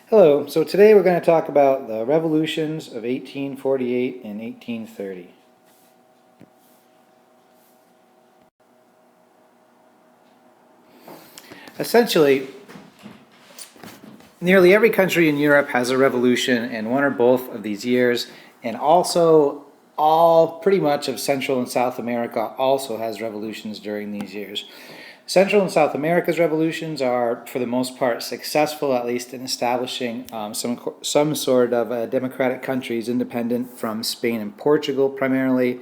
Hello, so today we're going to talk about the revolutions of 1848 and 1830. Essentially, nearly every country in Europe has a revolution in one or both of these years, and also all pretty much of Central and South America also has revolutions during these years. Central and South America's revolutions are, for the most part, successful, at least in establishing some sort of democratic countries independent from Spain and Portugal primarily.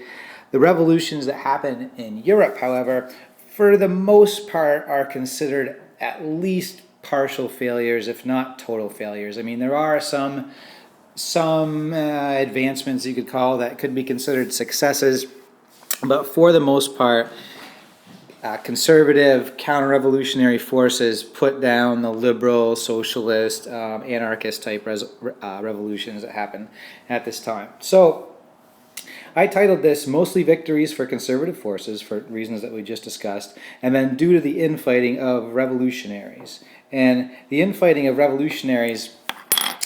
The revolutions that happen in Europe, however, for the most part, are considered at least partial failures, if not total failures. I mean, there are some advancements you could call that could be considered successes, but for the most part, conservative counter-revolutionary forces put down the liberal, socialist, anarchist type revolutions that happened at this time. So I titled this Mostly Victories for Conservative Forces, for reasons that we just discussed, and then due to the infighting of revolutionaries. And the infighting of revolutionaries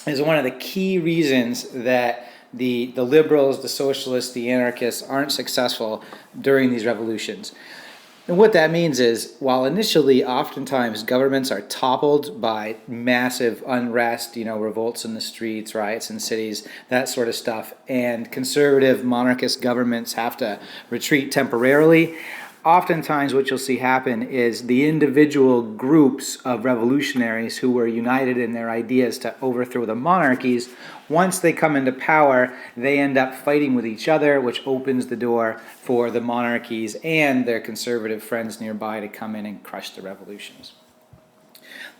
is one of the key reasons that the liberals, the socialists, the anarchists aren't successful during these revolutions. And what that means is, while initially oftentimes governments are toppled by massive unrest, revolts in the streets, riots in cities, that sort of stuff, and conservative monarchist governments have to retreat temporarily, oftentimes what you'll see happen is the individual groups of revolutionaries who were united in their ideas to overthrow the monarchies, once they come into power, they end up fighting with each other, which opens the door for the monarchies and their conservative friends nearby to come in and crush the revolutions.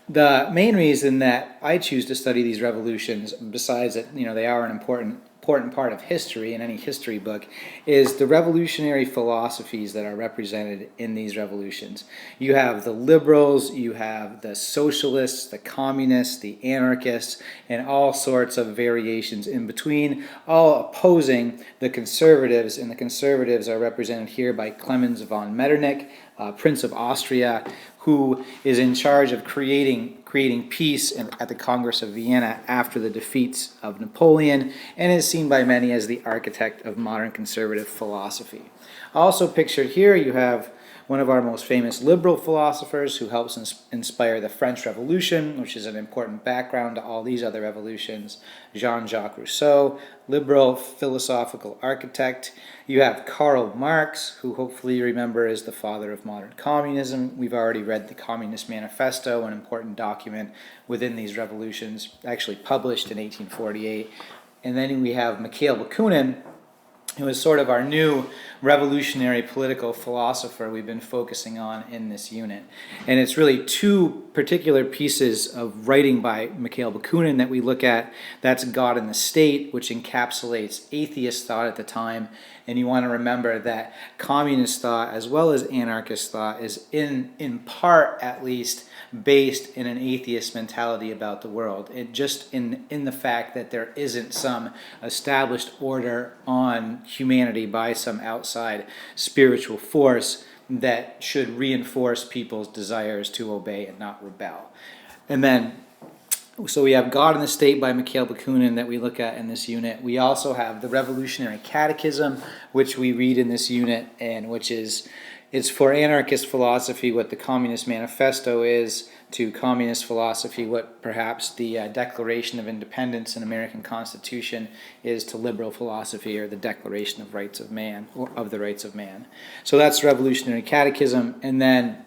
The main reason that I choose to study these revolutions, besides that they are an important part of history in any history book, is the revolutionary philosophies that are represented in these revolutions. You have the liberals, you have the socialists, the communists, the anarchists, and all sorts of variations in between, all opposing the conservatives, and the conservatives are represented here by Clemens von Metternich, Prince of Austria, who is in charge of creating peace at the Congress of Vienna after the defeats of Napoleon, and is seen by many as the architect of modern conservative philosophy. Also pictured here you have one of our most famous liberal philosophers who helps inspire the French Revolution, which is an important background to all these other revolutions, Jean-Jacques Rousseau, liberal philosophical architect. You have Karl Marx, who hopefully you remember is the father of modern communism. We've already read the Communist Manifesto, an important document within these revolutions, actually published in 1848. And then we have Mikhail Bakunin, who is sort of our new revolutionary political philosopher we've been focusing on in this unit. And it's really two particular pieces of writing by Mikhail Bakunin that we look at. That's God and the State, which encapsulates atheist thought at the time. And you want to remember that communist thought, as well as anarchist thought, is in part at least based in an atheist mentality about the world. It just in the fact that there isn't some established order on humanity by some outside spiritual force that should reinforce people's desires to obey and not rebel. And then, so we have God and the State by Mikhail Bakunin that we look at in this unit. We also have the Revolutionary Catechism, which we read in this unit, and which is, it's for anarchist philosophy what the Communist Manifesto is to communist philosophy, what perhaps the Declaration of Independence and American Constitution is to liberal philosophy, or the Declaration of Rights of Man, or of the Rights of Man. So that's Revolutionary Catechism. And then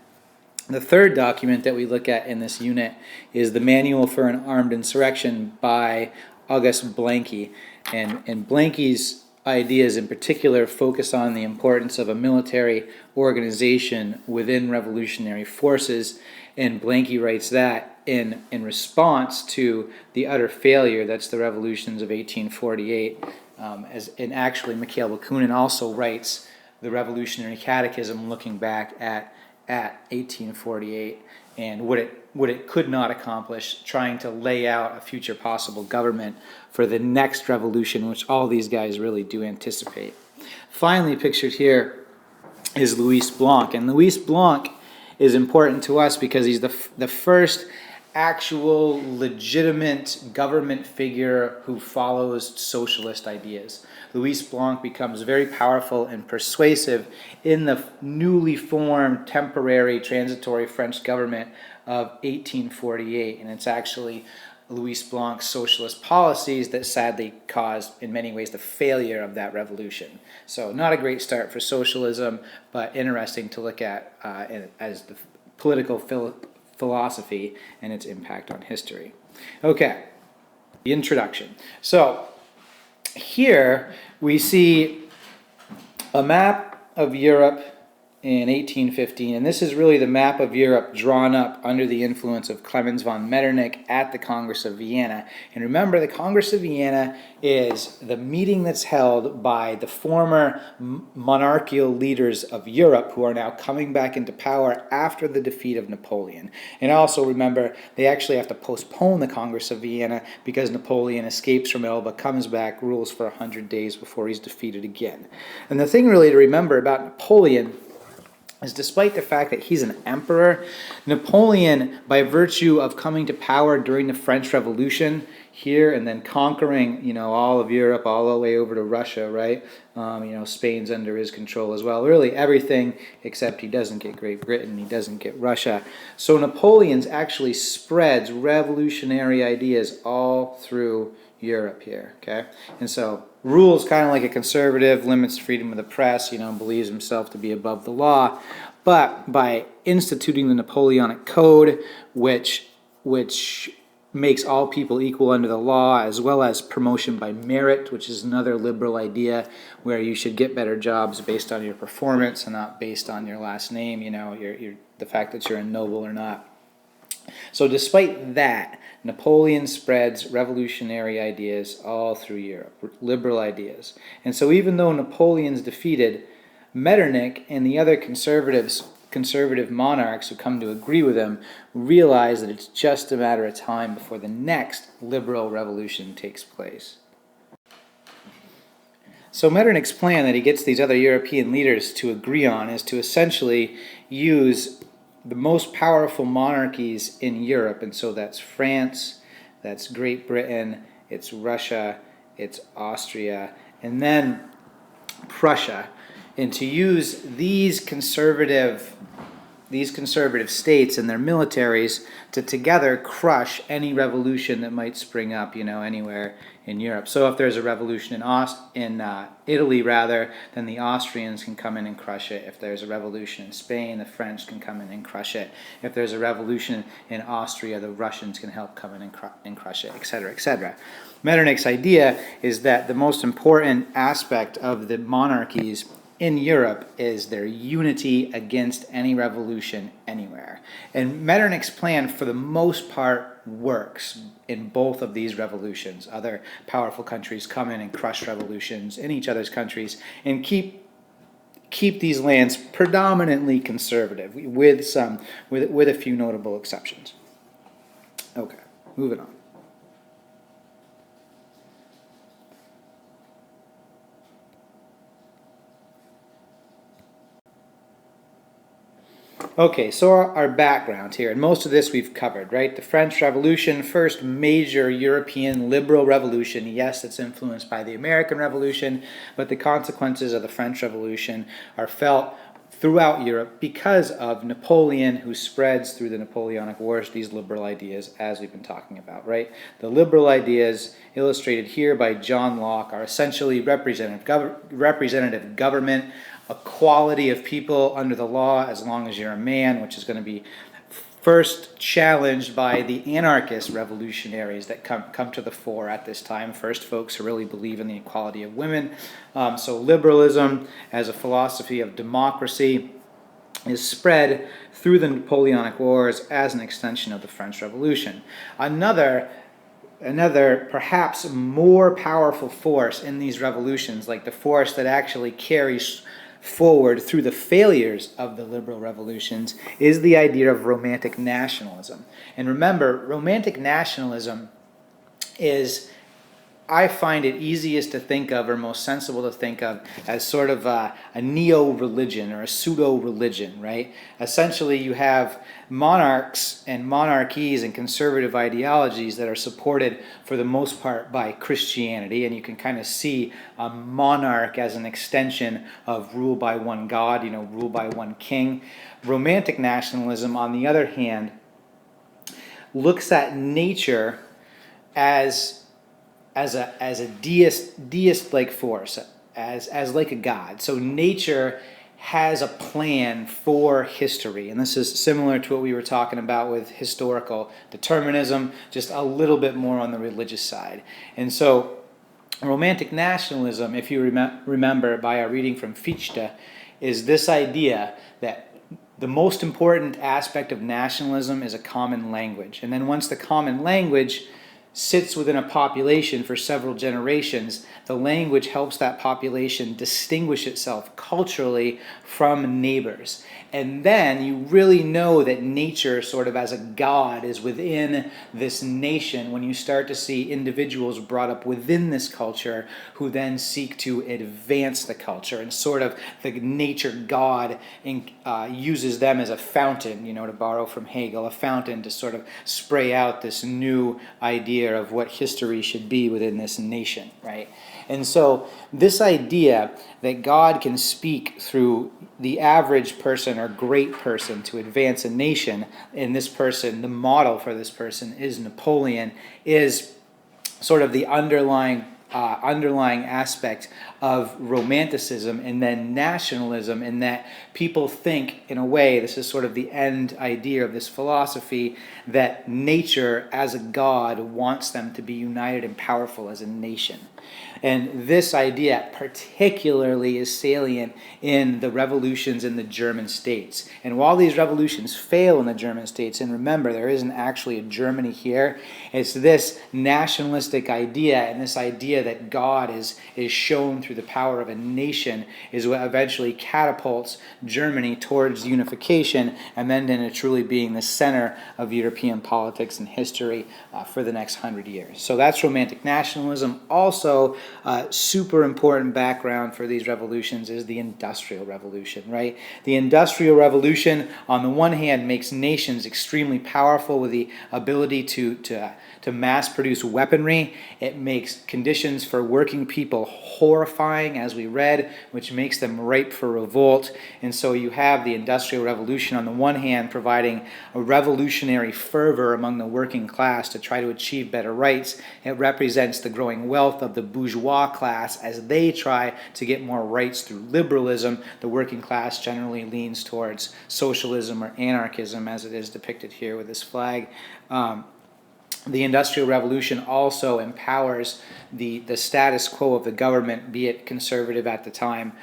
the third document that we look at in this unit is the Manual for an Armed Insurrection by August Blanqui. And Blanqui's ideas in particular focus on the importance of a military organization within revolutionary forces, and Blanqui writes that in response to the utter failure that's the revolutions of 1848. And actually Mikhail Bakunin also writes the Revolutionary Catechism looking back at 1848 and what it could not accomplish, trying to lay out a future possible government for the next revolution, which all these guys really do anticipate. Finally pictured here is Louis Blanc, and Louis Blanc is important to us because he's the first actual legitimate government figure who follows socialist ideas. Louis Blanc becomes very powerful and persuasive in the newly formed temporary transitory French government of 1848, and it's actually Louis Blanc's socialist policies that sadly caused, in many ways, the failure of that revolution. So not a great start for socialism, but interesting to look at as the political philosophy and its impact on history. Okay, the introduction. So here we see a map of Europe in 1815, and this is really the map of Europe drawn up under the influence of Clemens von Metternich at the Congress of Vienna. And remember, the Congress of Vienna is the meeting that's held by the former monarchical leaders of Europe who are now coming back into power after the defeat of Napoleon. And also remember, they actually have to postpone the Congress of Vienna because Napoleon escapes from Elba, comes back, rules for 100 days before he's defeated again. And the thing really to remember about Napoleon is despite the fact that he's an emperor, Napoleon, by virtue of coming to power during the French Revolution here and then conquering, all of Europe all the way over to Russia, right? Spain's under his control as well. Really everything except he doesn't get Great Britain, he doesn't get Russia. So Napoleon's actually spreads revolutionary ideas all through Europe here, okay? And so rules kind of like a conservative, limits freedom of the press, believes himself to be above the law. But by instituting the Napoleonic Code, which makes all people equal under the law, as well as promotion by merit, which is another liberal idea where you should get better jobs based on your performance and not based on your last name, the fact that you're a noble or not. So despite that, Napoleon spreads revolutionary ideas all through Europe, liberal ideas. And so even though Napoleon's defeated, Metternich and the other conservative monarchs who come to agree with him realize that it's just a matter of time before the next liberal revolution takes place. So Metternich's plan that he gets these other European leaders to agree on is to essentially use the most powerful monarchies in Europe, and so that's France, that's Great Britain, it's Russia, it's Austria, and then Prussia, and to use these conservative states and their militaries to together crush any revolution that might spring up, anywhere in Europe. So if there's a revolution in Italy, then the Austrians can come in and crush it. If there's a revolution in Spain, the French can come in and crush it. If there's a revolution in Austria, the Russians can help come in and crush it, etc., etc. Metternich's idea is that the most important aspect of the monarchies in Europe is their unity against any revolution anywhere. And Metternich's plan, for the most part, works in both of these revolutions. Other powerful countries come in and crush revolutions in each other's countries and keep these lands predominantly conservative, with a few notable exceptions. Okay, moving on. Okay, so our background here, and most of this we've covered, right? The French Revolution, first major European liberal revolution. Yes, it's influenced by the American Revolution, but the consequences of the French Revolution are felt throughout Europe because of Napoleon, who spreads through the Napoleonic Wars these liberal ideas, as we've been talking about, right? The liberal ideas, illustrated here by John Locke, are essentially representative government, equality of people under the law as long as you're a man, which is going to be first challenged by the anarchist revolutionaries that come to the fore at this time. First folks who really believe in the equality of women. So liberalism as a philosophy of democracy is spread through the Napoleonic Wars as an extension of the French Revolution. Another perhaps more powerful force in these revolutions, like the force that actually carries forward through the failures of the liberal revolutions, is the idea of romantic nationalism. And remember, romantic nationalism is I find it easiest to think of, or most sensible to think of, as sort of a neo-religion or a pseudo-religion, right? Essentially, you have monarchs and monarchies and conservative ideologies that are supported for the most part by Christianity, and you can kind of see a monarch as an extension of rule by one God, rule by one king. Romantic nationalism, on the other hand, looks at nature as a deist like force, as like a god. So nature has a plan for history, and this is similar to what we were talking about with historical determinism, just a little bit more on the religious side. And so romantic nationalism, if you remember by our reading from Fichte, is this idea that the most important aspect of nationalism is a common language. And then once the common language sits within a population for several generations, the language helps that population distinguish itself culturally from neighbors. And then you really know that nature, sort of as a god, is within this nation when you start to see individuals brought up within this culture who then seek to advance the culture. And sort of the nature god uses them as a fountain, to borrow from Hegel, a fountain to sort of spray out this new idea of what history should be within this nation, right? And so this idea that God can speak through the average person or great person to advance a nation, and this person, the model for this person is Napoleon, is sort of the underlying aspect of romanticism and then nationalism, in that people think, in a way, this is sort of the end idea of this philosophy, that nature as a god wants them to be united and powerful as a nation. And this idea particularly is salient in the revolutions in the German states. And while these revolutions fail in the German states, and remember, there isn't actually a Germany here, it's this nationalistic idea, and this idea that God is shown through the power of a nation is what eventually catapults Germany towards unification, and then into truly being the center of European politics and history for the next 100 years. So that's romantic nationalism. Also, super important background for these revolutions is the Industrial Revolution, right? The Industrial Revolution, on the one hand, makes nations extremely powerful with the ability to mass produce weaponry. It makes conditions for working people horrifying, as we read, which makes them ripe for revolt. And so you have the Industrial Revolution on the one hand providing a revolutionary fervor among the working class to try to achieve better rights. It represents the growing wealth of the bourgeois class as they try to get more rights through liberalism. The working class generally leans towards socialism or anarchism, as it is depicted here with this flag. The Industrial Revolution also empowers the status quo of the government, be it conservative at the time,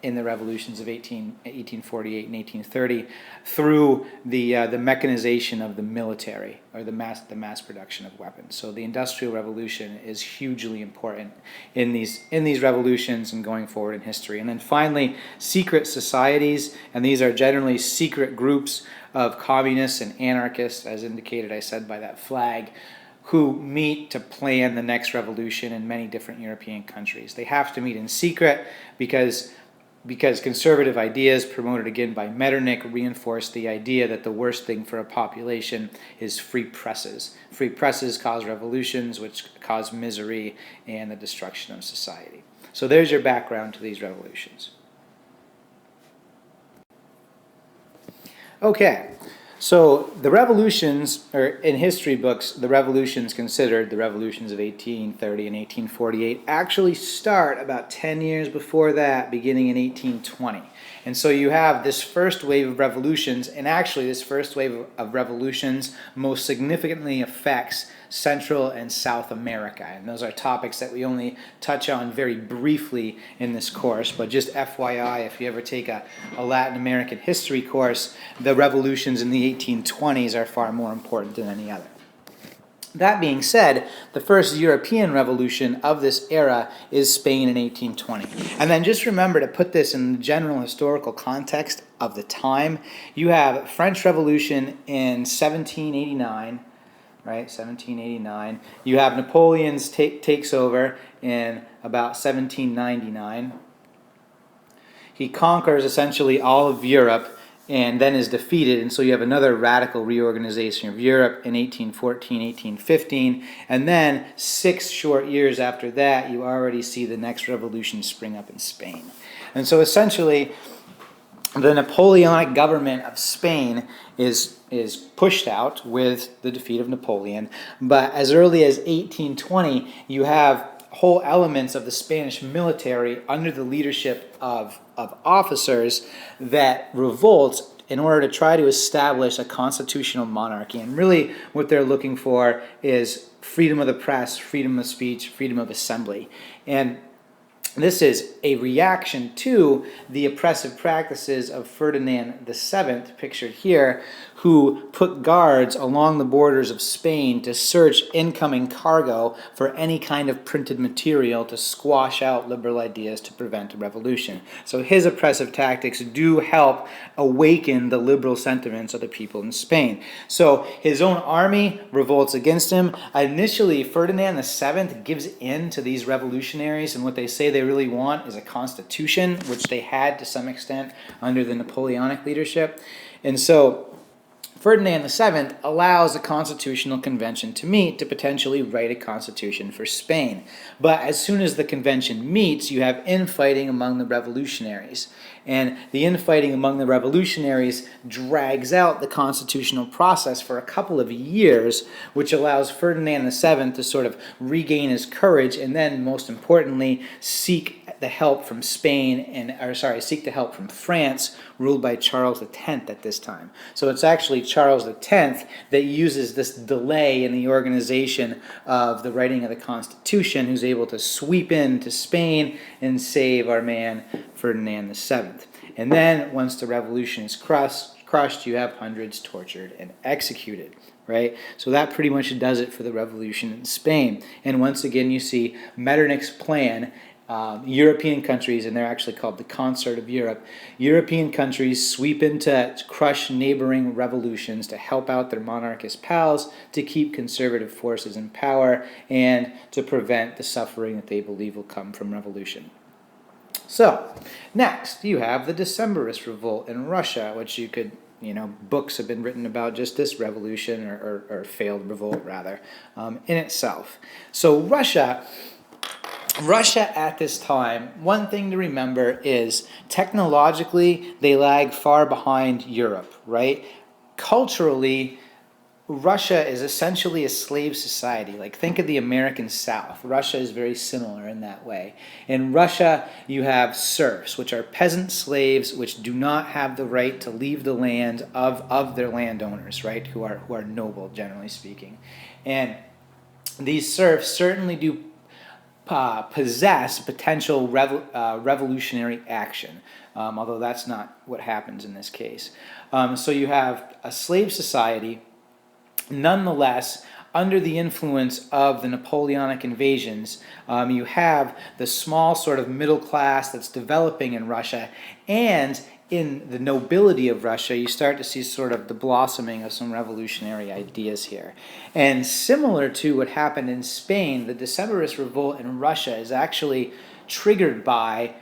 in the revolutions of 1848 and 1830, through the mechanization of the military, or the mass production of weapons. So the Industrial Revolution is hugely important in these revolutions and going forward in history. And then finally, secret societies, and these are generally secret groups of communists and anarchists, as indicated, I said, by that flag, who meet to plan the next revolution in many different European countries. They have to meet in secret because conservative ideas, promoted again by Metternich, reinforce the idea that the worst thing for a population is free presses. Free presses cause revolutions, which cause misery and the destruction of society. So there's your background to these revolutions. Okay, so the revolutions, or in history books, the revolutions considered, the revolutions of 1830 and 1848, actually start about 10 years before that, beginning in 1820. And so you have this first wave of revolutions, and actually this first wave of revolutions most significantly affects Central and South America. And those are topics that we only touch on very briefly in this course. But just FYI, if you ever take a Latin American history course, the revolutions in the 1820s are far more important than any other. That being said, the first European revolution of this era is Spain in 1820. And then just remember to put this in the general historical context of the time. You have French Revolution in 1789, right? 1789. You have Napoleon's takes over in about 1799. He conquers essentially all of Europe and then is defeated, and so you have another radical reorganization of Europe in 1814, 1815, and then 6 short years after that, you already see the next revolution spring up in Spain. And so essentially, the Napoleonic government of Spain is pushed out with the defeat of Napoleon, but as early as 1820, you have whole elements of the Spanish military under the leadership of officers that revolt in order to try to establish a constitutional monarchy. And really what they're looking for is freedom of the press, freedom of speech, freedom of assembly. And this is a reaction to the oppressive practices of Ferdinand VII, pictured here, who put guards along the borders of Spain to search incoming cargo for any kind of printed material to squash out liberal ideas to prevent a revolution. So his oppressive tactics do help awaken the liberal sentiments of the people in Spain. So his own army revolts against him. Initially, Ferdinand VII gives in to these revolutionaries, and what they say they really want is a constitution, which they had to some extent under the Napoleonic leadership. And so Ferdinand VII allows the Constitutional Convention to meet to potentially write a constitution for Spain. But as soon as the convention meets, you have infighting among the revolutionaries. And the infighting among the revolutionaries drags out the constitutional process for a couple of years, which allows Ferdinand VII to sort of regain his courage and then, most importantly, seek the help from seek the help from France, ruled by Charles X at this time. So it's actually Charles X that uses this delay in the organization of the writing of the Constitution, who's able to sweep into Spain and save our man Ferdinand VII. And then, once the revolution is crushed, you have hundreds tortured and executed. Right? So that pretty much does it for the revolution in Spain. And once again, you see Metternich's plan. European countries, and they're actually called the Concert of Europe, European countries sweep in to crush neighboring revolutions to help out their monarchist pals, to keep conservative forces in power, and to prevent the suffering that they believe will come from revolution. So, next, you have the Decembrist Revolt in Russia, which you could, books have been written about just this revolution, or failed revolt, rather, in itself. So Russia at this time, one thing to remember is technologically they lag far behind Europe, right? Culturally, Russia is essentially a slave society. Like, think of the American South. Russia is very similar in that way. In Russia, you have serfs, which are peasant slaves, which do not have the right to leave the land of their landowners, right? Who are noble, generally speaking. And these serfs certainly do possess potential revolutionary action, although that's not what happens in this case. So you have a slave society. Nonetheless, under the influence of the Napoleonic invasions, you have the small sort of middle class that's developing in Russia, and in the nobility of Russia, you start to see sort of the blossoming of some revolutionary ideas here. And similar to what happened in Spain, the Decembrist Revolt in Russia is actually triggered by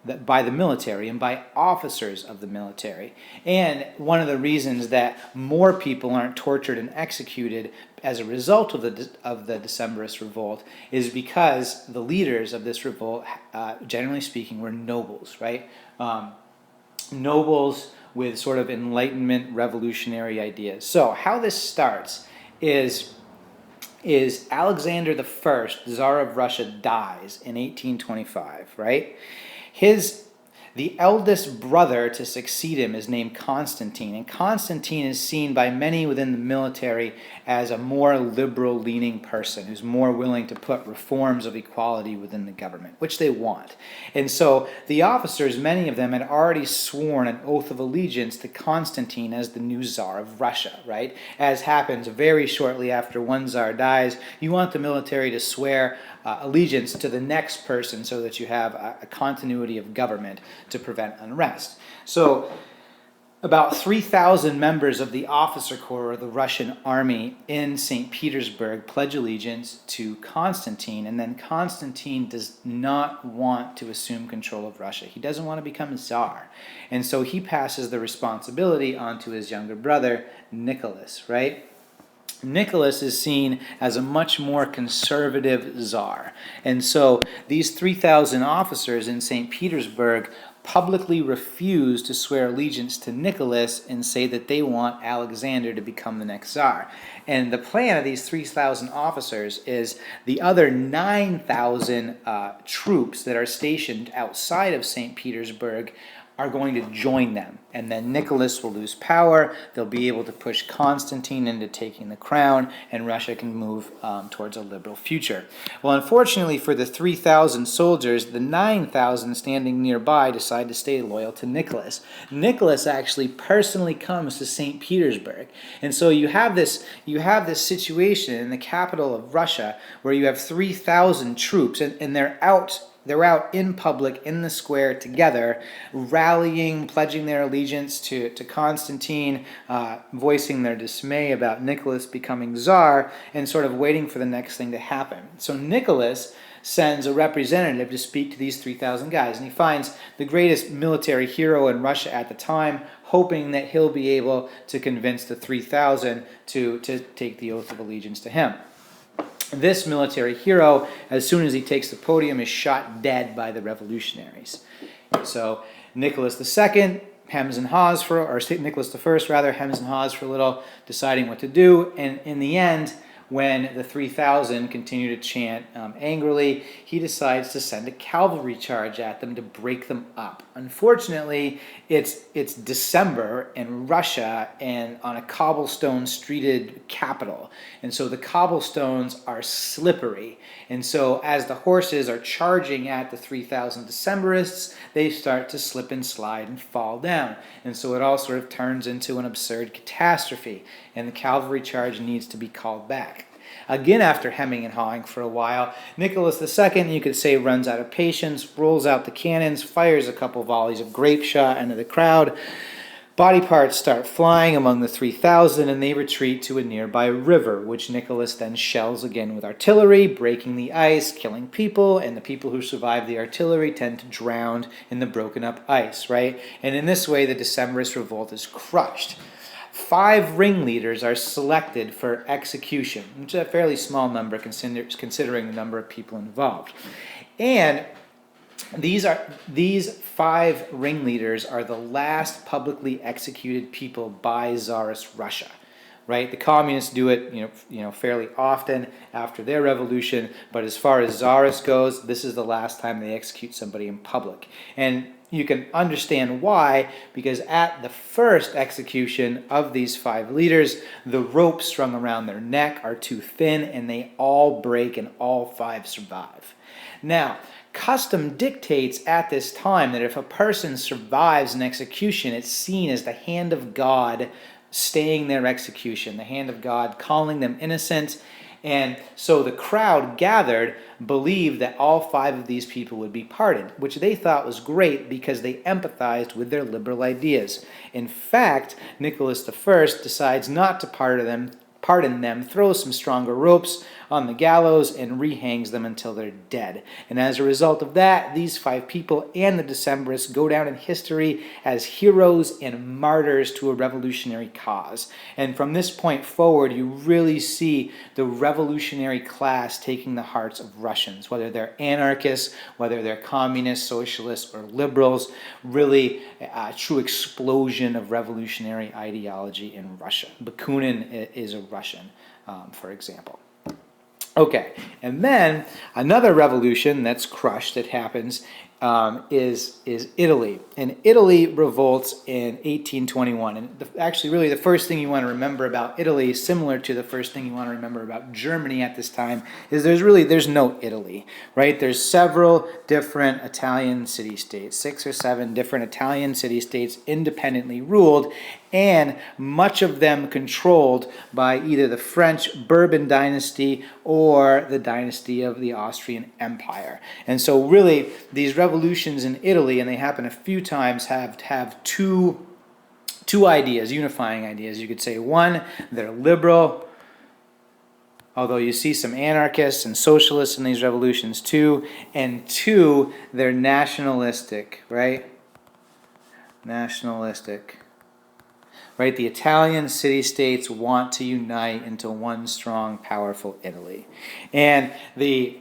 the military and by officers of the military. And one of the reasons that more people aren't tortured and executed as a result of the Decembrist Revolt is because the leaders of this revolt, generally speaking, were nobles, right? Nobles with sort of Enlightenment revolutionary ideas. So how this starts is Alexander I, Tsar of Russia, dies in 1825, right? The eldest brother to succeed him is named Constantine, and Constantine is seen by many within the military as a more liberal-leaning person who's more willing to put reforms of equality within the government, which they want. And so the officers, many of them, had already sworn an oath of allegiance to Constantine as the new Tsar of Russia, right? As happens very shortly after one Tsar dies, you want the military to swear allegiance to the next person so that you have a continuity of government to prevent unrest. So about 3,000 members of the officer corps of the Russian army in St. Petersburg pledge allegiance to Constantine, and then Constantine does not want to assume control of Russia. He doesn't want to become a czar, and so he passes the responsibility on to his younger brother, Nicholas, right? Nicholas is seen as a much more conservative czar, and so these 3,000 officers in St. Petersburg publicly refuse to swear allegiance to Nicholas and say that they want Alexander to become the next czar. And the plan of these 3,000 officers is the other 9,000 troops that are stationed outside of St. Petersburg are going to join them. And then Nicholas will lose power. They'll be able to push Constantine into taking the crown, and Russia can move towards a liberal future. Well, unfortunately for the 3,000 soldiers, the 9,000 standing nearby decide to stay loyal to Nicholas. Nicholas actually personally comes to St. Petersburg. And so you have this situation in the capital of Russia where you have 3,000 troops, and they're out in public, in the square together, rallying, pledging their allegiance to Constantine, voicing their dismay about Nicholas becoming czar, and sort of waiting for the next thing to happen. So Nicholas sends a representative to speak to these 3,000 guys, and he finds the greatest military hero in Russia at the time, hoping that he'll be able to convince the 3,000 to take the oath of allegiance to him. This military hero, as soon as he takes the podium, is shot dead by the revolutionaries. So Nicholas II hems and haws Nicholas I rather hems and haws for a little, deciding what to do, and in the end, when the 3,000 continue to chant angrily, he decides to send a cavalry charge at them to break them up. Unfortunately, it's December in Russia and on a cobblestone-streeted capital, and so the cobblestones are slippery. And so as the horses are charging at the 3,000 Decembrists, they start to slip and slide and fall down. And so it all sort of turns into an absurd catastrophe, and the cavalry charge needs to be called back. Again, after hemming and hawing for a while, Nicholas II, you could say, runs out of patience, rolls out the cannons, fires a couple volleys of grape shot into the crowd. Body parts start flying among the 3,000, and they retreat to a nearby river, which Nicholas then shells again with artillery, breaking the ice, killing people, and the people who survive the artillery tend to drown in the broken up ice, right? And in this way, the Decembrist Revolt is crushed. 5 ringleaders are selected for execution, which is a fairly small number considering the number of people involved. And these 5 ringleaders are the last publicly executed people by Tsarist Russia. Right? The communists do it, fairly often after their revolution, but as far as Tsarist goes, this is the last time they execute somebody in public. And you can understand why, because at the first execution of these 5 leaders, the ropes strung around their neck are too thin, and they all break, and all 5 survive. Now, custom dictates at this time that if a person survives an execution, it's seen as the hand of God staying their execution, the hand of God calling them innocent. And so the crowd gathered believed that all 5 of these people would be pardoned, which they thought was great because they empathized with their liberal ideas. In fact, Nicholas I decides not to pardon them, throws some stronger ropes on the gallows, and rehangs them until they're dead. And as a result of that, these 5 people and the Decembrists go down in history as heroes and martyrs to a revolutionary cause. And from this point forward, you really see the revolutionary class taking the hearts of Russians, whether they're anarchists, whether they're communists, socialists, or liberals, really a true explosion of revolutionary ideology in Russia. Bakunin is a Russian, for example. Okay, and then another revolution that's crushed that happens is Italy. And Italy revolts in 1821. And actually, really, the first thing you want to remember about Italy, similar to the first thing you want to remember about Germany at this time, is there's no Italy, right? There's several different Italian city-states, 6 or 7 different Italian city-states independently ruled, and much of them controlled by either the French Bourbon dynasty or the dynasty of the Austrian Empire. And so really, these revolutions in Italy, and they happen a few times, have two two ideas, unifying ideas. You could say, one, they're liberal, although you see some anarchists and socialists in these revolutions too, and two, they're nationalistic, right? Nationalistic. Right? The Italian city-states want to unite into one strong, powerful Italy. And the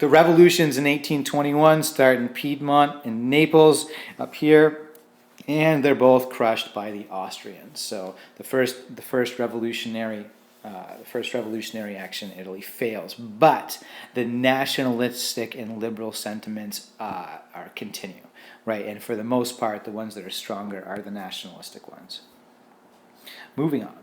revolutions in 1821 start in Piedmont and Naples up here, and they're both crushed by the Austrians. So the first revolutionary action in Italy fails, but the nationalistic and liberal sentiments are continue, right? And for the most part, the ones that are stronger are the nationalistic ones. Moving on.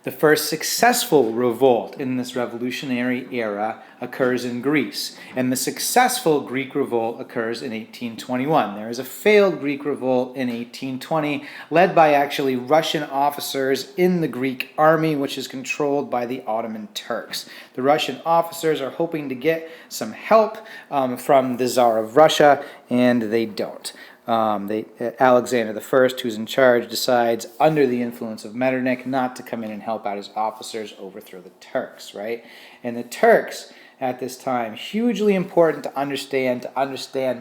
The first successful revolt in this revolutionary era occurs in Greece, and the successful Greek revolt occurs in 1821. There is a failed Greek revolt in 1820, led by actually Russian officers in the Greek army, which is controlled by the Ottoman Turks. The Russian officers are hoping to get some help from the Tsar of Russia, and they don't. Alexander I, who's in charge, decides, under the influence of Metternich, not to come in and help out his officers overthrow the Turks, right? And the Turks, at this time, hugely important to understand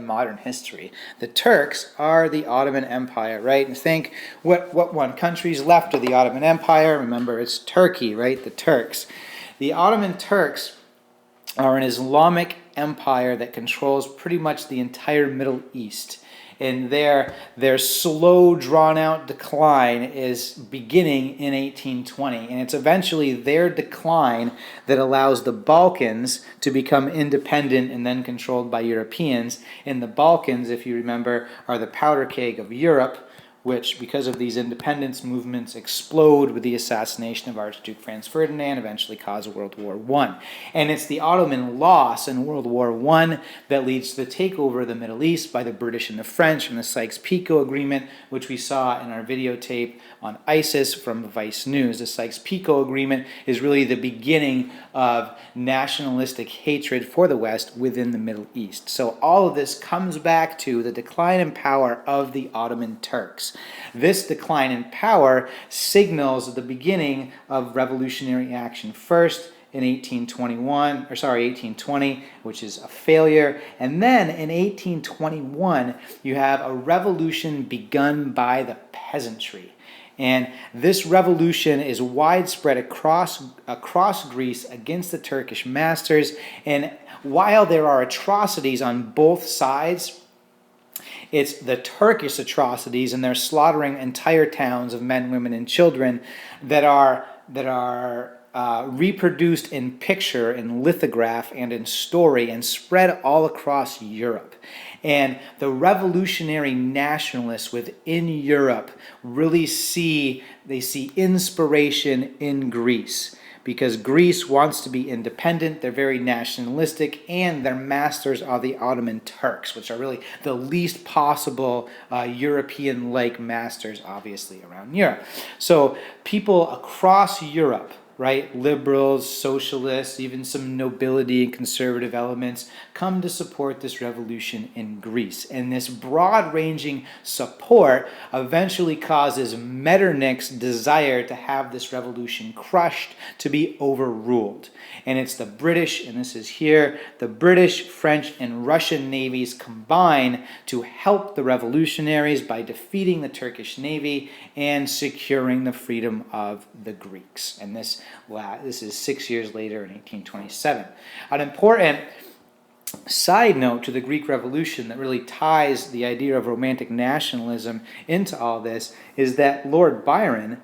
modern history. The Turks are the Ottoman Empire, right? And think, what one country's left of the Ottoman Empire? Remember, it's Turkey, right? The Turks. The Ottoman Turks are an Islamic empire that controls pretty much the entire Middle East. And their slow, drawn-out decline is beginning in 1820. And it's eventually their decline that allows the Balkans to become independent and then controlled by Europeans. And the Balkans, if you remember, are the powder keg of Europe, which, because of these independence movements, explode with the assassination of Archduke Franz Ferdinand, eventually cause World War I. And it's the Ottoman loss in World War I that leads to the takeover of the Middle East by the British and the French in the Sykes-Picot Agreement, which we saw in our videotape on ISIS from Vice News. The Sykes-Picot Agreement is really the beginning of nationalistic hatred for the West within the Middle East. So all of this comes back to the decline in power of the Ottoman Turks. This decline in power signals the beginning of revolutionary action. First in 1820, which is a failure. And then in 1821, you have a revolution begun by the peasantry. And this revolution is widespread across Greece against the Turkish masters. And while there are atrocities on both sides, it's the Turkish atrocities, and they're slaughtering entire towns of men, women, and children that are reproduced in picture, in lithograph, and in story, and spread all across Europe. And the revolutionary nationalists within Europe really see inspiration in Greece, because Greece wants to be independent. They're very nationalistic, and their masters are the Ottoman Turks, which are really the least possible European-like masters, obviously, around Europe. So people across Europe, right, liberals, socialists, even some nobility and conservative elements, come to support this revolution in Greece. And this broad-ranging support eventually causes Metternich's desire to have this revolution crushed, to be overruled. And it's the British, and this is here, the British, French, and Russian navies combine to help the revolutionaries by defeating the Turkish navy and securing the freedom of the Greeks. And this is 6 years later in 1827. An important side note to the Greek Revolution that really ties the idea of romantic nationalism into all this is that Lord Byron,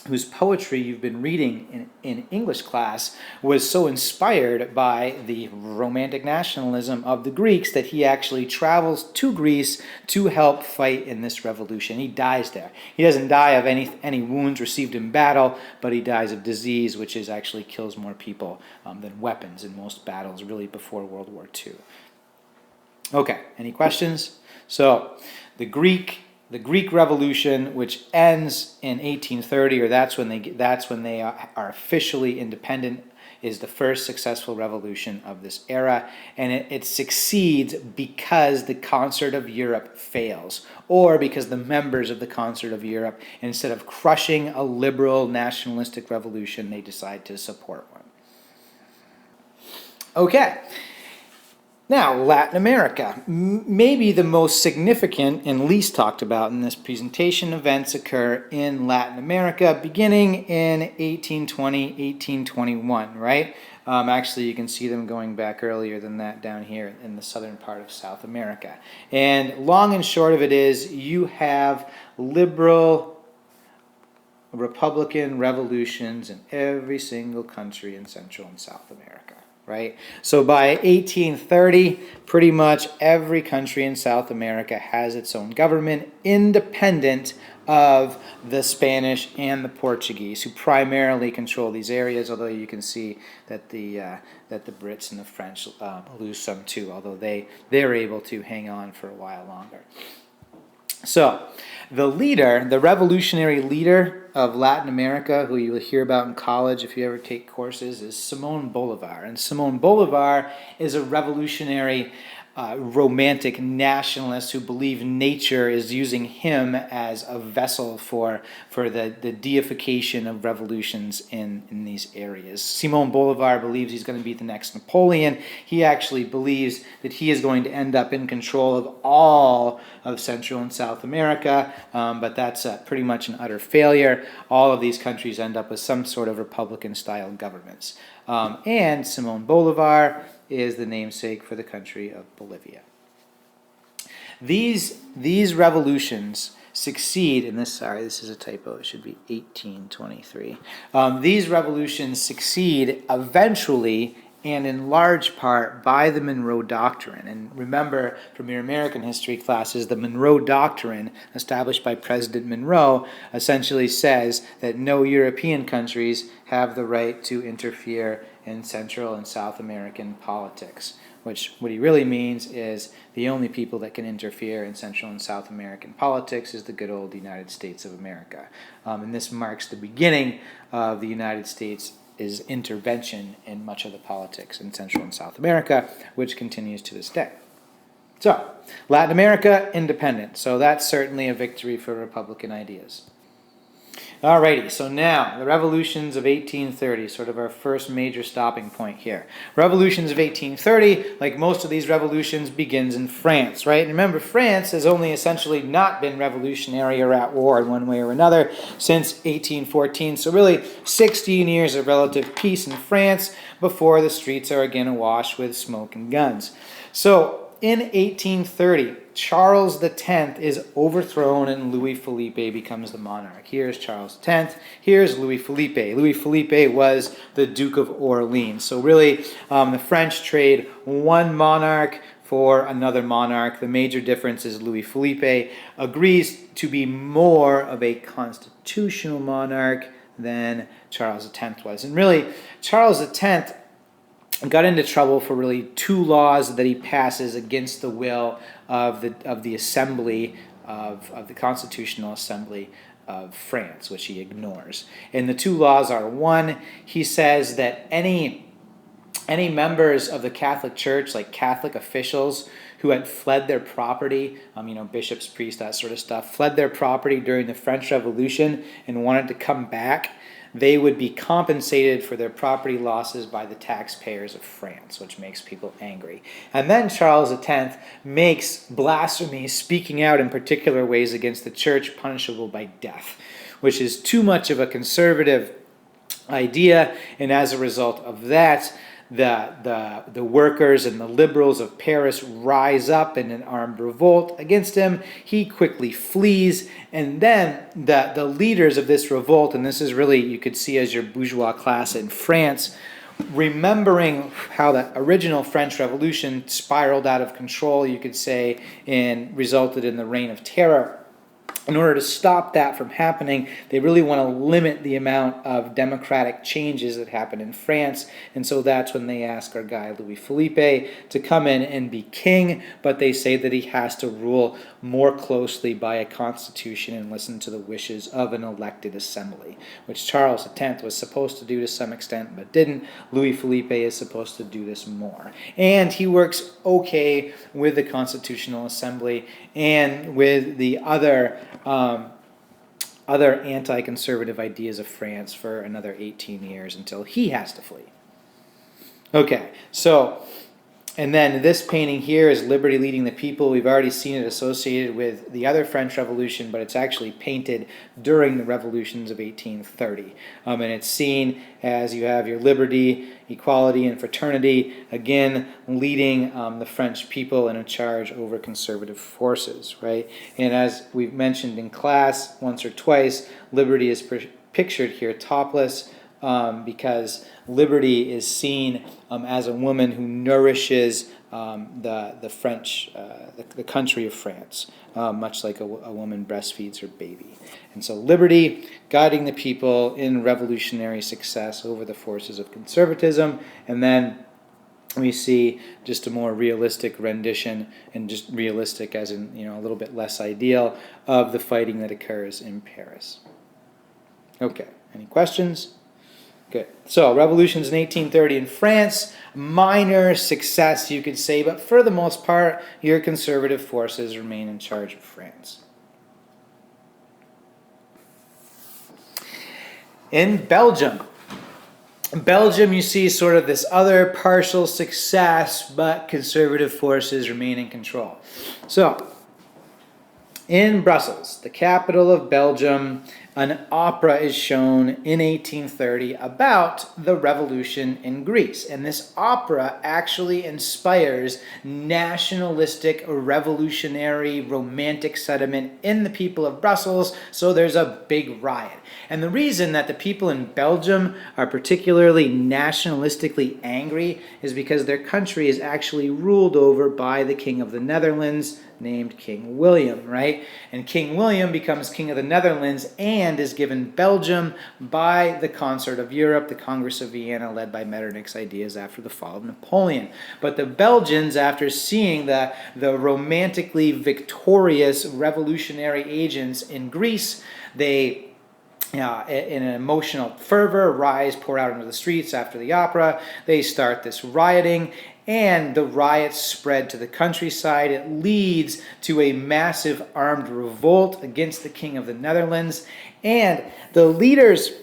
whose poetry you've been reading in English class, was so inspired by the romantic nationalism of the Greeks that he actually travels to Greece to help fight in this revolution. He dies there. He doesn't die of any wounds received in battle, but he dies of disease, which actually kills more people than weapons in most battles, really before World War II. Okay, any questions? So, the Greek Revolution, which ends in 1830, or that's when they are officially independent is the first successful revolution of this era, and it succeeds because the concert of Europe fails, or because the members of the concert of Europe, instead of crushing a liberal nationalistic revolution, they decide to support one. Okay. Now, Latin America, maybe the most significant and least talked about in this presentation. Events occur in Latin America beginning in 1820, 1821, right? Actually, you can see them going back earlier than that down here in the southern part of South America. And long and short of it is, you have liberal Republican revolutions in every single country in Central and South America. Right? So by 1830, pretty much every country in South America has its own government, independent of the Spanish and the Portuguese, who primarily control these areas, although you can see that the Brits and the French lose some too, although they're able to hang on for a while longer. So, the leader, the revolutionary leader of Latin America, who you will hear about in college if you ever take courses, is Simón Bolívar. And Simón Bolívar is a revolutionary romantic nationalist who believe nature is using him as a vessel for the deification of revolutions in these areas. Simón Bolívar believes he's going to be the next Napoleon. He actually believes that he is going to end up in control of all of Central and South America, but that's pretty much an utter failure. All of these countries end up with some sort of Republican-style governments. And Simón Bolívar is the namesake for the country of Bolivia. These revolutions succeed in this, sorry, this is a typo, it should be 1823. These revolutions succeed eventually and in large part by the Monroe Doctrine. And remember from your American history classes, the Monroe Doctrine, established by President Monroe, essentially says that no European countries have the right to interfere in Central and South American politics, which what he really means is the only people that can interfere in Central and South American politics is the good old United States of America. And this marks the beginning of the United States' intervention in much of the politics in Central and South America, which continues to this day. So, Latin America, independent. So that's certainly a victory for Republican ideas. Alrighty, so now, the revolutions of 1830, sort of our first major stopping point here. Revolutions of 1830, like most of these revolutions, begins in France, right? And remember, France has only essentially not been revolutionary or at war in one way or another since 1814. So really, 16 years of relative peace in France before the streets are again awash with smoke and guns. So, in 1830, Charles X is overthrown and Louis Philippe becomes the monarch. Here's Charles X, here's Louis Philippe. Louis Philippe was the Duke of Orleans. So really, the French trade one monarch for another monarch. The major difference is Louis Philippe agrees to be more of a constitutional monarch than Charles X was. And really, Charles X got into trouble for really two laws that he passes against the will of the Assembly of the Constitutional Assembly of France, which he ignores. And the two laws are, one, he says that any members of the Catholic Church, like Catholic officials who had fled their property, bishops, priests, that sort of stuff, fled their property during the French Revolution and wanted to come back, they would be compensated for their property losses by the taxpayers of France, which makes people angry. And then Charles X makes blasphemy, speaking out in particular ways against the church, punishable by death, which is too much of a conservative idea, and as a result of that, the workers and the liberals of Paris rise up in an armed revolt against him. He quickly flees, and then the leaders of this revolt, and this is really, you could see as your bourgeois class in France, remembering how the original French Revolution spiraled out of control, you could say, and resulted in the Reign of Terror. in order to stop that from happening, they really want to limit the amount of democratic changes that happen in France. And so that's when they ask our guy Louis Philippe to come in and be king, but they say that he has to rule more closely by a constitution and listen to the wishes of an elected assembly, which Charles X was supposed to do to some extent but didn't. Louis Philippe is supposed to do this more. And he works okay with the Constitutional Assembly and with the other anti-conservative ideas of France for another 18 years until he has to flee. Okay, so, and then this painting here is Liberty Leading the People. We've already seen it associated with the other French Revolution, but it's actually painted during the revolutions of 1830. And it's seen as you have your liberty, equality, and fraternity, again, leading the French people in a charge over conservative forces, right? And as we've mentioned in class once or twice, liberty is pictured here topless, because liberty is seen as a woman who nourishes the French, the country of France, much like a woman breastfeeds her baby. And so liberty, guiding the people in revolutionary success over the forces of conservatism. And then we see just a more realistic rendition, and just realistic as in, a little bit less ideal, of the fighting that occurs in Paris. Okay, any questions? Good. So, revolutions in 1830 in France, minor success, you could say, but for the most part, your conservative forces remain in charge of France. In Belgium, you see sort of this other partial success, but conservative forces remain in control. So, in Brussels, the capital of Belgium, an opera is shown in 1830 about the revolution in Greece. And this opera actually inspires nationalistic, revolutionary, romantic sentiment in the people of Brussels, so there's a big riot. And the reason that the people in Belgium are particularly nationalistically angry is because their country is actually ruled over by the King of the Netherlands, named King William, right? And King William becomes King of the Netherlands and is given Belgium by the Concert of Europe, the Congress of Vienna, led by Metternich's ideas after the fall of Napoleon. But the Belgians, after seeing the romantically victorious revolutionary agents in Greece, they in an emotional fervor, pour out into the streets after the opera. They start this rioting, and the riots spread to the countryside. It leads to a massive armed revolt against the King of the Netherlands, and the leaders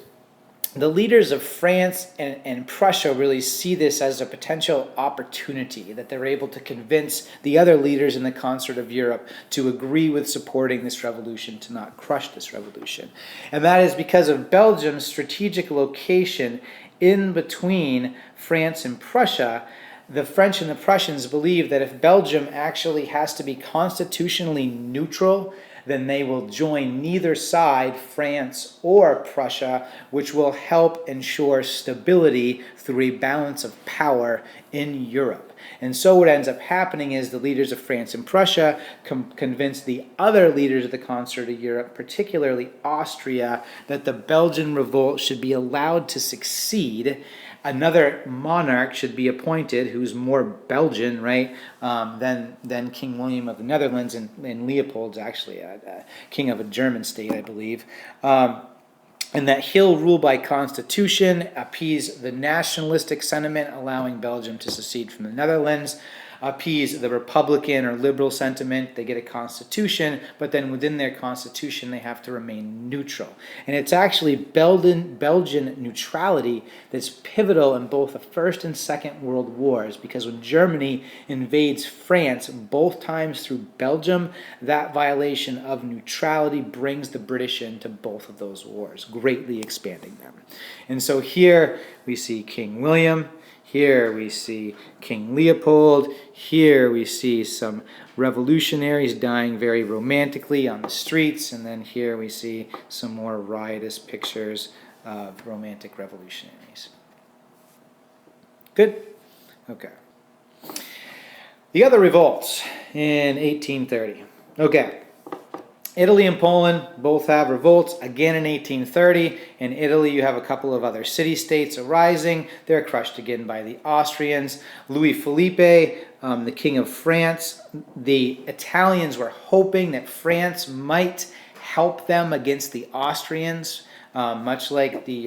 of France and Prussia really see this as a potential opportunity, that they're able to convince the other leaders in the concert of Europe to agree with supporting this revolution, to not crush this revolution. And that is because of Belgium's strategic location in between France and Prussia. The French and the Prussians believe that if Belgium actually has to be constitutionally neutral, then they will join neither side, France or Prussia, which will help ensure stability through a balance of power in Europe. And so what ends up happening is the leaders of France and Prussia convince the other leaders of the Concert of Europe, particularly Austria, that the Belgian revolt should be allowed to succeed. Another monarch should be appointed who's more Belgian, right, than King William of the Netherlands, and Leopold's actually a king of a German state, I believe. And that he'll rule by constitution, appease the nationalistic sentiment, allowing Belgium to secede from the Netherlands, appease the Republican or liberal sentiment. They get a constitution, but then within their constitution, they have to remain neutral. And it's actually Belgian neutrality that's pivotal in both the First and Second World Wars, because when Germany invades France both times through Belgium, that violation of neutrality brings the British into both of those wars, greatly expanding them. And so here we see King William. Here we see King Leopold. Here we see some revolutionaries dying very romantically on the streets. And then here we see some more riotous pictures of romantic revolutionaries. Good? Okay. The other revolts in 1830. Okay. Italy and Poland both have revolts, again in 1830. In Italy, you have a couple of other city-states arising. They're crushed again by the Austrians. Louis Philippe, the King of France, the Italians were hoping that France might help them against the Austrians, much like the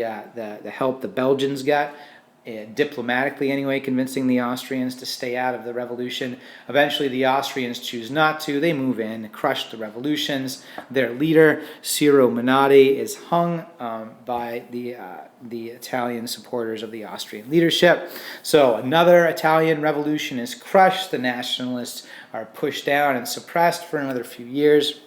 help the Belgians got. Diplomatically anyway, convincing the Austrians to stay out of the revolution. Eventually the Austrians choose not to. They move in, crush the revolutions. Their leader, Ciro Menotti, is hung by the Italian supporters of the Austrian leadership. So another Italian revolution is crushed. The nationalists are pushed down and suppressed for another few years.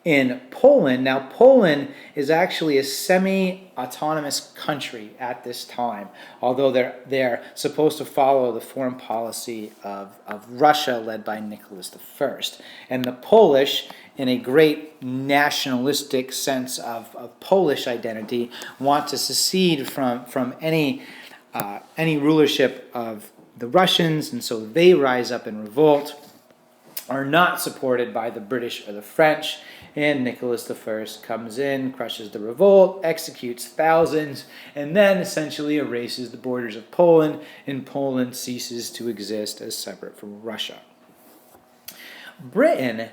In Poland, now Poland is actually a semi-autonomous country at this time, although they're supposed to follow the foreign policy of Russia led by Nicholas I. And the Polish, in a great nationalistic sense of Polish identity, want to secede from any rulership of the Russians, and so they rise up in revolt, are not supported by the British or the French. And Nicholas I comes in, crushes the revolt, executes thousands, and then essentially erases the borders of Poland, and Poland ceases to exist as separate from Russia. Britain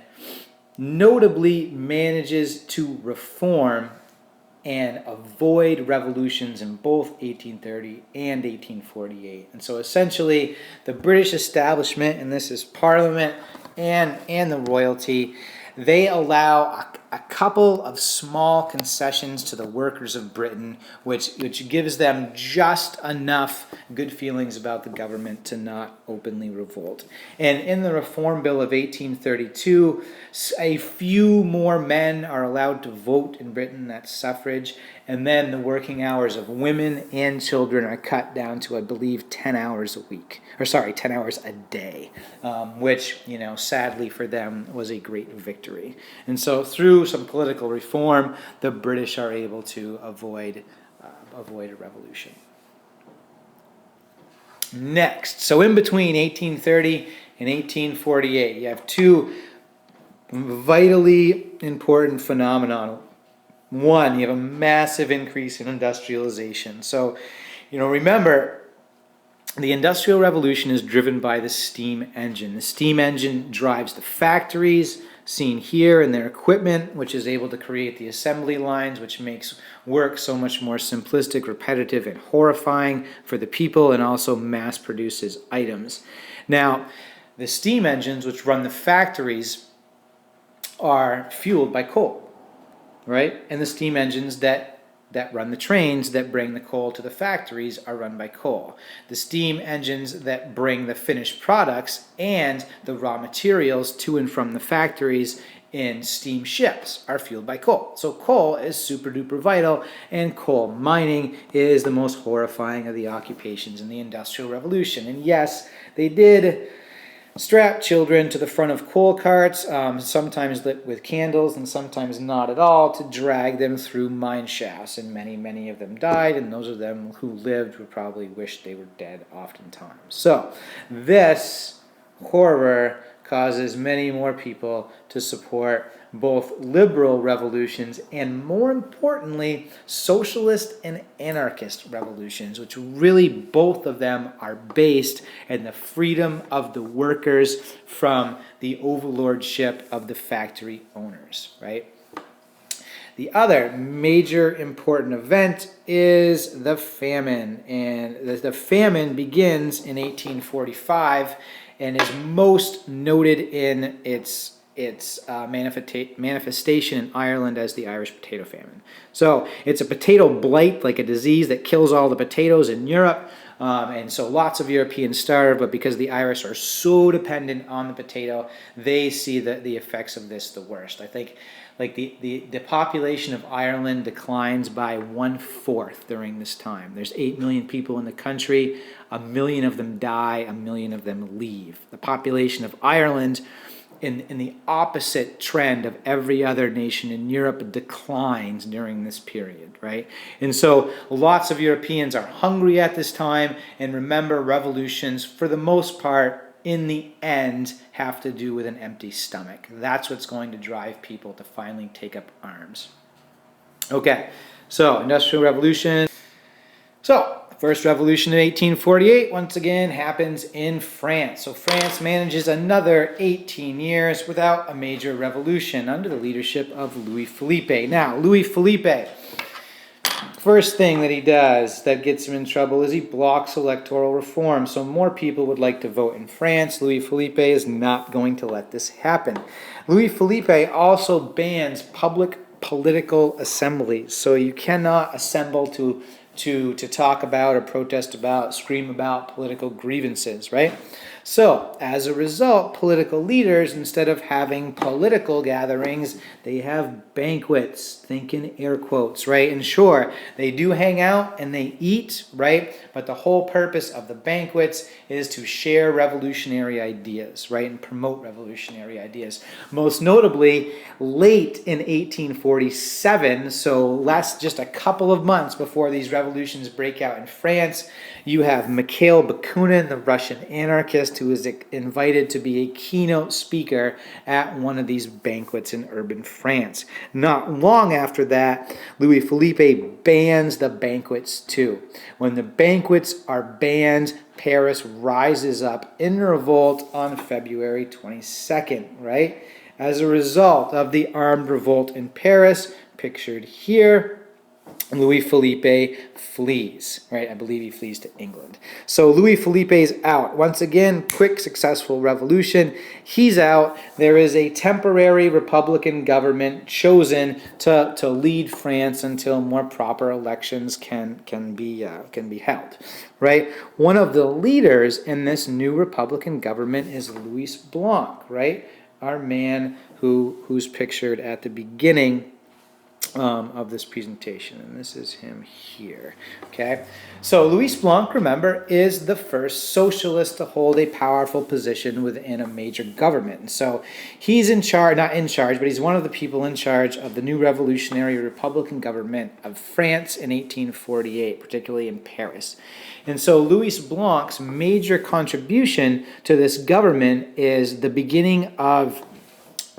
notably manages to reform and avoid revolutions in both 1830 and 1848. And so essentially the British establishment, and this is Parliament and the royalty, they allow a couple of small concessions to the workers of Britain, which gives them just enough good feelings about the government to not openly revolt. And in the Reform Bill of 1832, a few more men are allowed to vote in Britain, that's suffrage, and then the working hours of women and children are cut down to, I believe, 10 hours a week. 10 hours a day, which, sadly for them was a great victory. And so through some political reform, the British are able to avoid a revolution. Next, so in between 1830 and 1848, you have two vitally important phenomena. One, you have a massive increase in industrialization. So, remember, the Industrial Revolution is driven by the steam engine. The steam engine drives the factories, seen here, and their equipment, which is able to create the assembly lines, which makes work so much more simplistic, repetitive, and horrifying for the people, and also mass produces items. Now, the steam engines, which run the factories, are fueled by coal, right? And the steam engines that run the trains that bring the coal to the factories are run by coal. The steam engines that bring the finished products and the raw materials to and from the factories in steam ships are fueled by coal. So coal is super duper vital, and coal mining is the most horrifying of the occupations in the Industrial Revolution. And yes, they did strap children to the front of coal carts, sometimes lit with candles and sometimes not at all, to drag them through mine shafts. And many of them died, and those of them who lived would probably wish they were dead oftentimes. So this horror causes many more people to support both liberal revolutions and, more importantly, socialist and anarchist revolutions, which really both of them are based in the freedom of the workers from the overlordship of the factory owners, right? The other major important event is the famine, and the famine begins in 1845 and is most noted in its manifestation in Ireland as the Irish potato famine. So it's a potato blight, like a disease that kills all the potatoes in Europe, and so lots of Europeans starve, but because the Irish are so dependent on the potato, they see the effects of this the worst. I think the population of Ireland declines by 1/4 during this time. There's 8 million people in the country. 1 million of them die, 1 million of them leave. The population of Ireland, in the opposite trend of every other nation in Europe, declines during this period, right? And so lots of Europeans are hungry at this time, and remember, revolutions, for the most part, in the end have to do with an empty stomach. That's what's going to drive people to finally take up arms. Okay, so Industrial Revolution. So, first revolution in 1848, once again, happens in France. So France manages another 18 years without a major revolution under the leadership of Louis Philippe. Now, Louis Philippe, first thing that he does that gets him in trouble is he blocks electoral reform. So more people would like to vote in France. Louis Philippe is not going to let this happen. Louis Philippe also bans public political assemblies. So you cannot assemble to talk about or protest about, scream about political grievances, right? So, as a result, political leaders, instead of having political gatherings, they have banquets. Think in air quotes, right? And sure, they do hang out and they eat, right? But the whole purpose of the banquets is to share revolutionary ideas, right? And promote revolutionary ideas. Most notably, late in 1847, so just a couple of months before these revolutions break out in France, you have Mikhail Bakunin, the Russian anarchist, who is invited to be a keynote speaker at one of these banquets in urban France. Not long after that, Louis Philippe bans the banquets too. When the banquets are banned, Paris rises up in revolt on February 22nd, right? As a result of the armed revolt in Paris, pictured here, Louis Philippe flees, right? I believe he flees to England. So Louis Philippe's out. Once again, quick, successful revolution. He's out. There is a temporary Republican government chosen to lead France until more proper elections can be held, right? One of the leaders in this new Republican government is Louis Blanc, right? Our man who's pictured at the beginning of this presentation, and this is him here. Okay, so Louis Blanc, remember, is the first socialist to hold a powerful position within a major government. And so he's in charge, not in charge, but he's one of the people in charge of the new revolutionary Republican government of France in 1848, particularly in Paris. And so Louis Blanc's major contribution to this government is the beginning of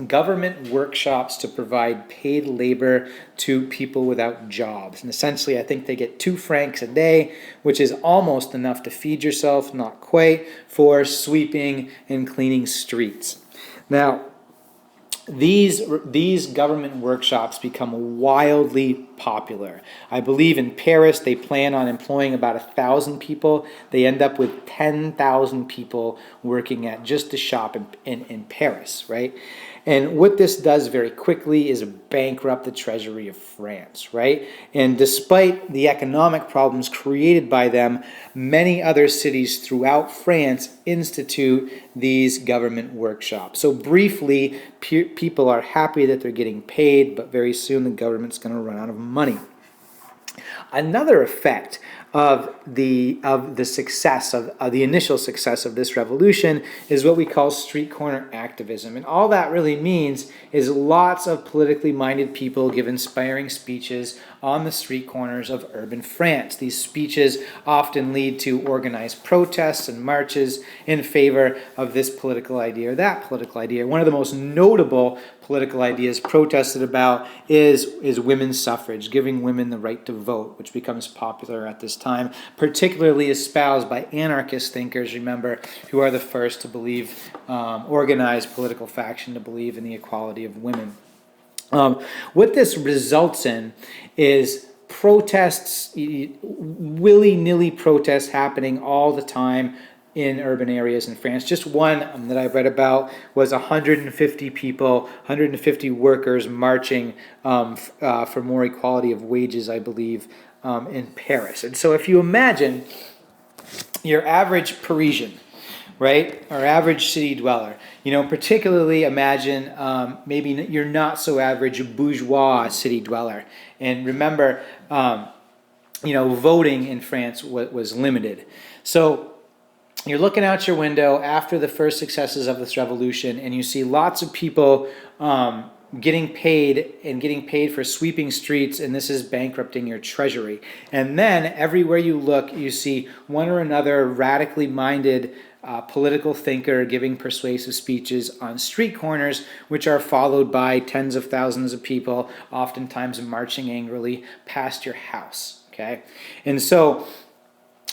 government workshops to provide paid labor to people without jobs. And essentially, I think they get 2 francs a day, which is almost enough to feed yourself, not quite, for sweeping and cleaning streets. Now, these government workshops become wildly popular. I believe in Paris they plan on employing about 1,000 people. They end up with 10,000 people working at just the shop in Paris, right? And what this does very quickly is bankrupt the treasury of France, right? And despite the economic problems created by them, many other cities throughout France institute these government workshops. So briefly, people are happy that they're getting paid, but very soon the government's going to run out of money. Another effect of the success of the initial success of this revolution is what we call street corner activism, and all that really means is lots of politically minded people give inspiring speeches on the street corners of urban France. These speeches often lead to organized protests and marches in favor of this political idea or that political idea. One of the most notable political ideas protested about is women's suffrage, giving women the right to vote, which becomes popular at this time, particularly espoused by anarchist thinkers, remember, who are the first to believe, organized political faction to believe in the equality of women. What this results in is protests, willy-nilly protests happening all the time in urban areas in France. Just one that I read about was 150 people, 150 workers marching for more equality of wages, I believe, in Paris. And so if you imagine your average Parisian, right, or average city dweller, particularly imagine maybe your not so average bourgeois city dweller. And remember, voting in France was limited. So you're looking out your window after the first successes of this revolution, and you see lots of people, getting paid for sweeping streets, and this is bankrupting your treasury. And then everywhere you look, you see one or another radically minded political thinker giving persuasive speeches on street corners, which are followed by tens of thousands of people, oftentimes marching angrily past your house. Okay, and so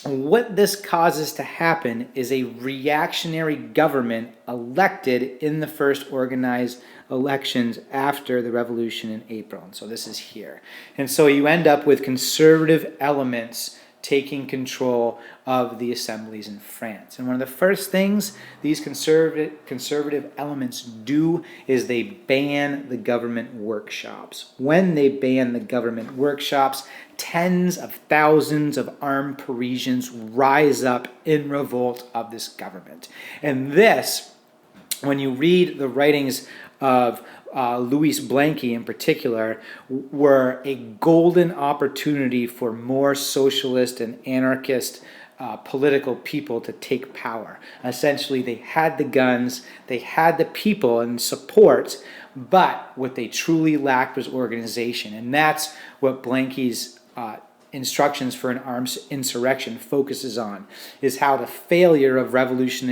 what this causes to happen is a reactionary government elected in the first organized elections after the revolution in April. And so this is here. And so you end up with conservative elements taking control of the assemblies in France. And one of the first things these conservative elements do is they ban the government workshops. When they ban the government workshops, tens of thousands of armed Parisians rise up in revolt of this government. And this, when you read the writings of Louis Blanqui in particular, were a golden opportunity for more socialist and anarchist political people to take power. Essentially, they had the guns, they had the people and support, but what they truly lacked was organization. And that's what Blanqui's instructions for an armed insurrection focuses on, is how the failure of the revolutions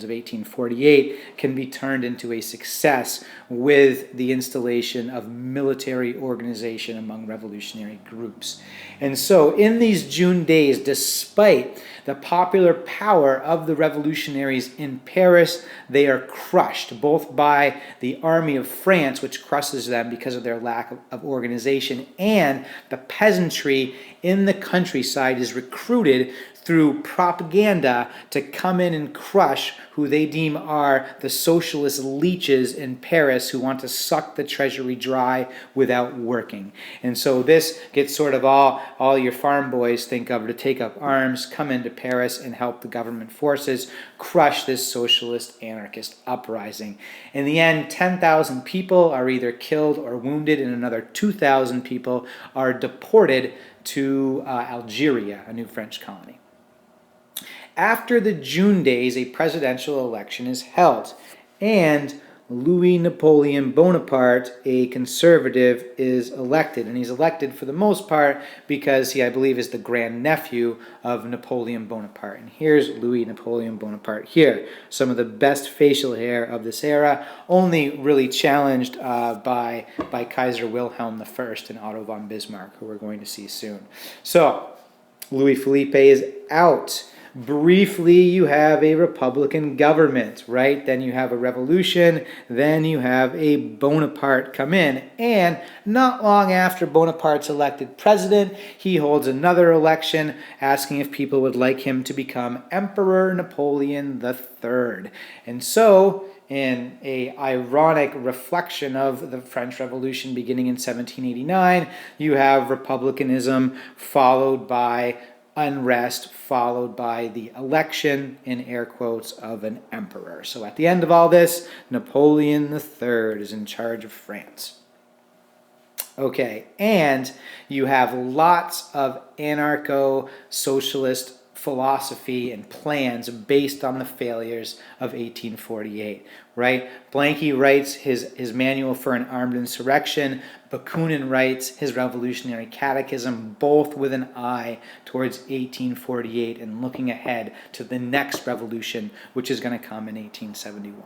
of 1848 can be turned into a success with the installation of military organization among revolutionary groups. And so in these June days, despite the popular power of the revolutionaries in Paris, they are crushed both by the army of France, which crushes them because of their lack of organization, and the peasantry in the countryside is recruited through propaganda to come in and crush who they deem are the socialist leeches in Paris who want to suck the treasury dry without working. And so this gets sort of all your farm boys think of to take up arms, come into Paris and help the government forces crush this socialist anarchist uprising. In the end, 10,000 people are either killed or wounded, and another 2,000 people are deported to Algeria, a new French colony. After the June days, a presidential election is held, and Louis Napoleon Bonaparte, a conservative, is elected. And he's elected for the most part because he, I believe, is the grandnephew of Napoleon Bonaparte. And here's Louis Napoleon Bonaparte here. Some of the best facial hair of this era, only really challenged by Kaiser Wilhelm I and Otto von Bismarck, who we're going to see soon. So, Louis Philippe is out. Briefly, you have a Republican government, right? Then you have a revolution. Then you have a Bonaparte come in. And not long after Bonaparte's elected president, he holds another election asking if people would like him to become Emperor Napoleon III. And so, in an ironic reflection of the French Revolution beginning in 1789, you have republicanism followed by unrest, followed by the election, in air quotes, of an emperor. So at the end of all this, Napoleon III is in charge of France. Okay, and you have lots of anarcho-socialist philosophy and plans based on the failures of 1848, right? Blanqui writes his manual for an armed insurrection. Bakunin writes his revolutionary catechism, both with an eye towards 1848 and looking ahead to the next revolution, which is going to come in 1871.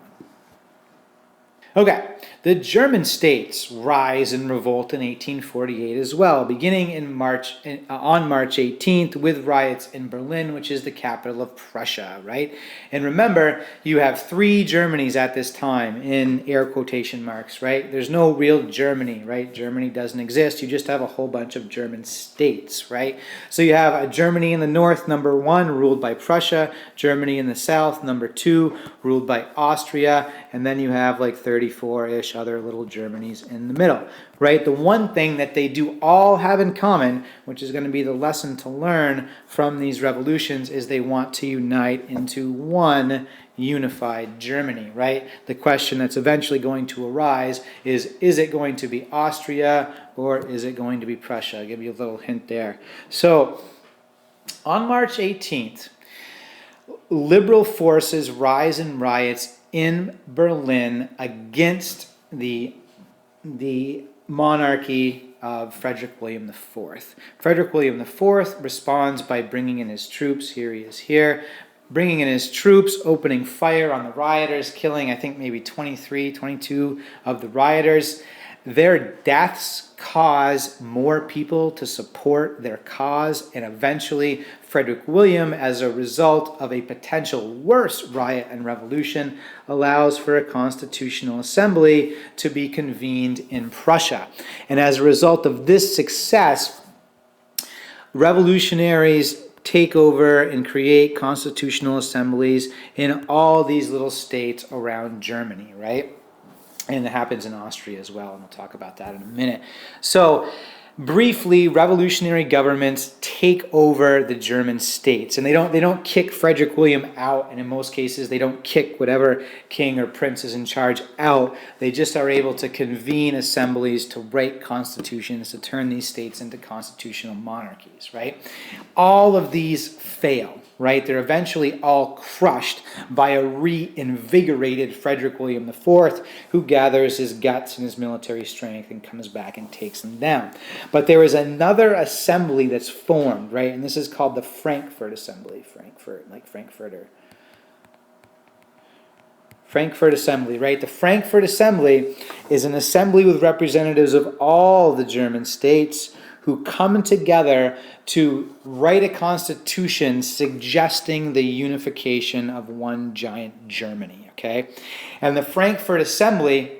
Okay, the German states rise in revolt in 1848 as well, beginning on March 18th with riots in Berlin, which is the capital of Prussia, right? And remember, you have three Germanys at this time in air quotation marks, right? There's no real Germany, right? Germany doesn't exist. You just have a whole bunch of German states, right? So you have a Germany in the north, number 1, ruled by Prussia. Germany in the south, number 2, ruled by Austria. And then you have like 34-ish other little Germanys in the middle, right? The one thing that they do all have in common, which is going to be the lesson to learn from these revolutions, is they want to unite into one unified Germany, right? The question that's eventually going to arise is it going to be Austria or is it going to be Prussia? I'll give you a little hint there. So, on March 18th, liberal forces rise in riots in Berlin against the monarchy of Frederick William IV. Frederick William IV responds by bringing in his troops. Here he is here. Bringing in his troops, opening fire on the rioters, killing, I think, maybe 23, 22 of the rioters. Their deaths cause more people to support their cause, and eventually Frederick William, as a result of a potential worse riot and revolution, allows for a constitutional assembly to be convened in Prussia. And as a result of this success, revolutionaries take over and create constitutional assemblies in all these little states around Germany, right? And it happens in Austria as well, and we'll talk about that in a minute. So, briefly, revolutionary governments take over the German states, and they don't kick Frederick William out, and in most cases they don't kick whatever king or prince is in charge out. They just are able to convene assemblies to write constitutions to turn these states into constitutional monarchies, right? All of these fail, right? They're eventually all crushed by a reinvigorated Frederick William IV, who gathers his guts and his military strength and comes back and takes them down. But there is another assembly that's formed, right? And this is called the Frankfurt Assembly. Frankfurt, like Frankfurter. Frankfurt Assembly, right? The Frankfurt Assembly is an assembly with representatives of all the German states who come together to write a constitution suggesting the unification of one giant Germany, okay? And the Frankfurt Assembly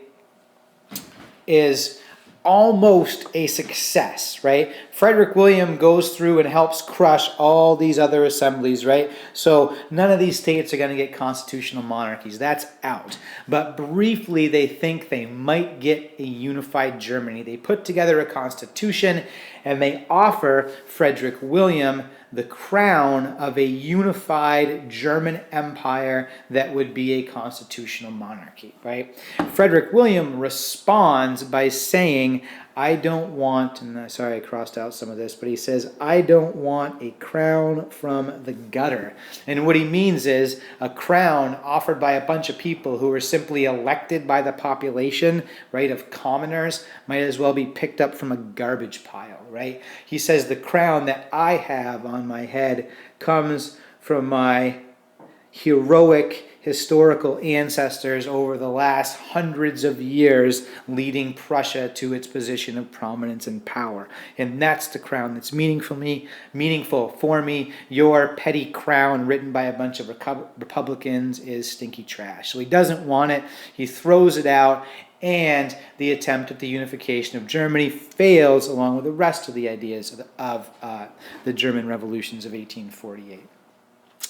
is almost a success, right? Frederick William goes through and helps crush all these other assemblies, right? So none of these states are going to get constitutional monarchies. That's out. But briefly, they think they might get a unified Germany. They put together a constitution, and they offer Frederick William the crown of a unified German empire that would be a constitutional monarchy, right? Frederick William responds by saying, I don't want, and sorry I crossed out some of this, but he says, I don't want a crown from the gutter. And what he means is a crown offered by a bunch of people who were simply elected by the population, right, of commoners, might as well be picked up from a garbage pile, right? He says the crown that I have on my head comes from my heroic historical ancestors over the last hundreds of years leading Prussia to its position of prominence and power. And that's the crown that's meaningful for me. Your petty crown written by a bunch of Republicans is stinky trash. So he doesn't want it. He throws it out, and the attempt at the unification of Germany fails along with the rest of the ideas of the German revolutions of 1848.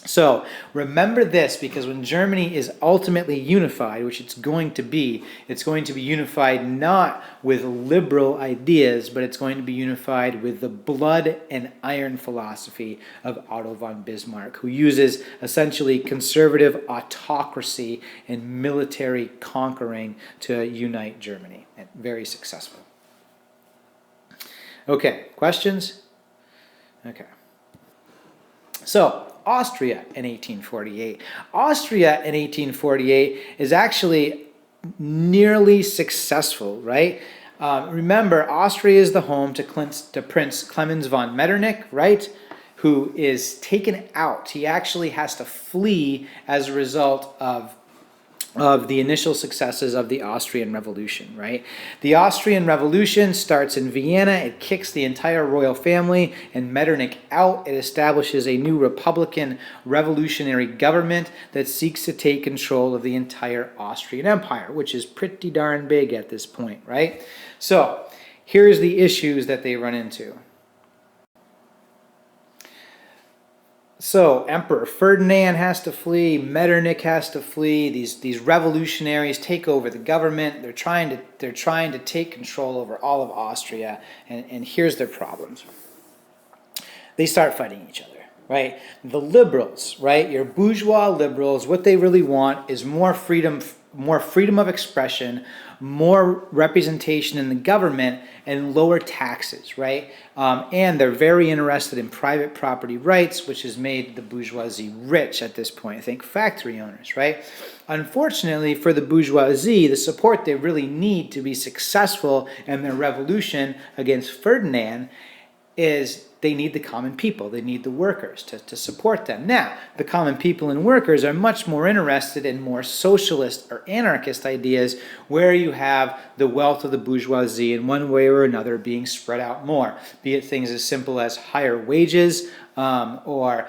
So remember this, because when Germany is ultimately unified, which it's going to be unified not with liberal ideas, but it's going to be unified with the blood and iron philosophy of Otto von Bismarck, who uses essentially conservative autocracy and military conquering to unite Germany. And very successful. Okay, questions? Okay. So, Austria in 1848. Austria in 1848 is actually nearly successful, right? Remember, Austria is the home to Prince Clemens von Metternich, right? Who is taken out. He actually has to flee as a result of the initial successes of the Austrian Revolution, right? The Austrian Revolution starts in Vienna. It kicks the entire royal family and Metternich out. It establishes a new Republican revolutionary government that seeks to take control of the entire Austrian Empire, which is pretty darn big at this point, right? So, here's the issues that they run into. So, Emperor Ferdinand has to flee, Metternich has to flee, these revolutionaries take over the government, they're trying to take control over all of Austria, and here's their problems. They start fighting each other, right? The liberals, right, your bourgeois liberals, what they really want is more freedom more freedom of expression, more representation in the government, and lower taxes, right? And they're very interested in private property rights, which has made the bourgeoisie rich at this point. I think factory owners, right? Unfortunately for the bourgeoisie, the support they really need to be successful in their revolution against Ferdinand is they need the common people, they need the workers to support them. Now, the common people and workers are much more interested in more socialist or anarchist ideas where you have the wealth of the bourgeoisie in one way or another being spread out more, be it things as simple as higher wages or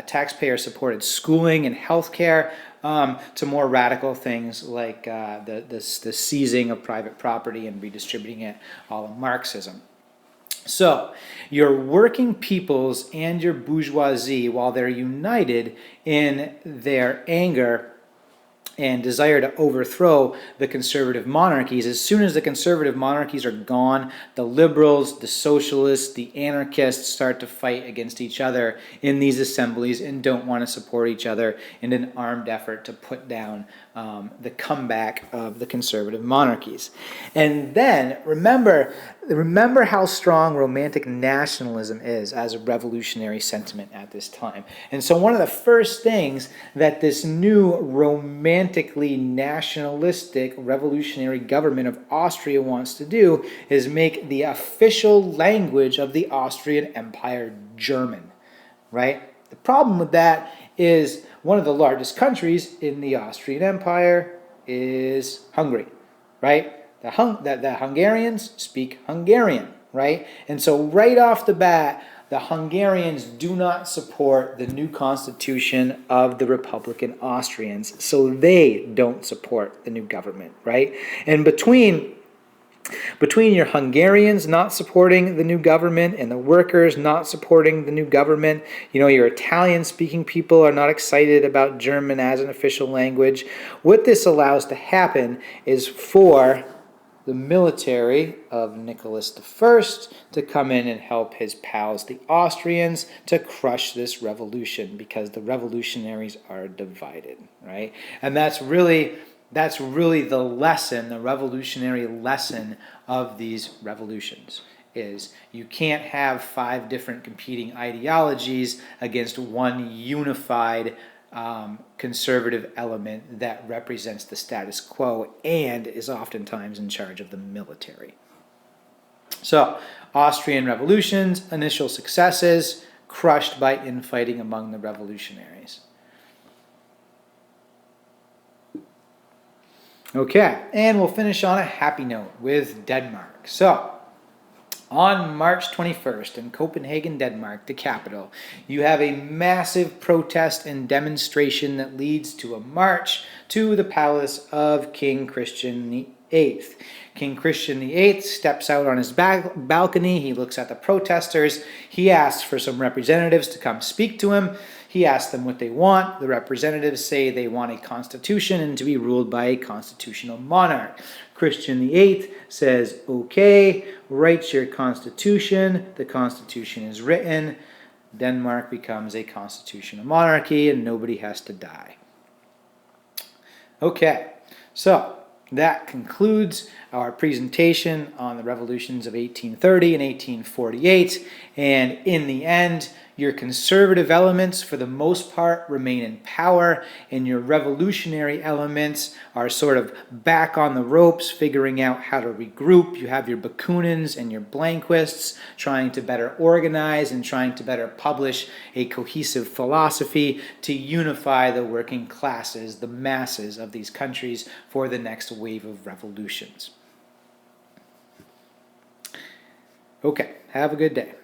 taxpayer-supported schooling and healthcare, to more radical things like the seizing of private property and redistributing it, all of Marxism. So, your working peoples and your bourgeoisie, while they're united in their anger and desire to overthrow the conservative monarchies, as soon as the conservative monarchies are gone, the liberals, the socialists, the anarchists start to fight against each other in these assemblies and don't want to support each other in an armed effort to put down the comeback of the conservative monarchies. And then, remember how strong romantic nationalism is as a revolutionary sentiment at this time. And so one of the first things that this new romantically nationalistic revolutionary government of Austria wants to do is make the official language of the Austrian Empire German, right? The problem with that is one of the largest countries in the Austrian Empire is Hungary, right? The Hungarians speak Hungarian, right? And so right off the bat, the Hungarians do not support the new constitution of the Republican Austrians, so they don't support the new government, right? And between your Hungarians not supporting the new government and the workers not supporting the new government, your Italian-speaking people are not excited about German as an official language. What this allows to happen is for the military of Nicholas I to come in and help his pals, the Austrians, to crush this revolution because the revolutionaries are divided, right? And that's really the lesson, the revolutionary lesson of these revolutions, is you can't have 5 different competing ideologies against one unified conservative element that represents the status quo and is oftentimes in charge of the military. So, Austrian revolutions, initial successes, crushed by infighting among the revolutionaries. Okay, and we'll finish on a happy note with Denmark. So, on March 21st in Copenhagen, Denmark, the capital, you have a massive protest and demonstration that leads to a march to the palace of King Christian VIII. King Christian VIII steps out on his balcony, he looks at the protesters, he asks for some representatives to come speak to him. He asks them what they want. The representatives say they want a constitution and to be ruled by a constitutional monarch. Christian VIII says, okay, write your constitution. The constitution is written. Denmark becomes a constitutional monarchy and nobody has to die. Okay, so that concludes our presentation on the revolutions of 1830 and 1848. And in the end, your conservative elements, for the most part, remain in power, and your revolutionary elements are sort of back on the ropes, figuring out how to regroup. You have your Bakunins and your Blanquists trying to better organize and trying to better publish a cohesive philosophy to unify the working classes, the masses of these countries for the next wave of revolutions. Okay, have a good day.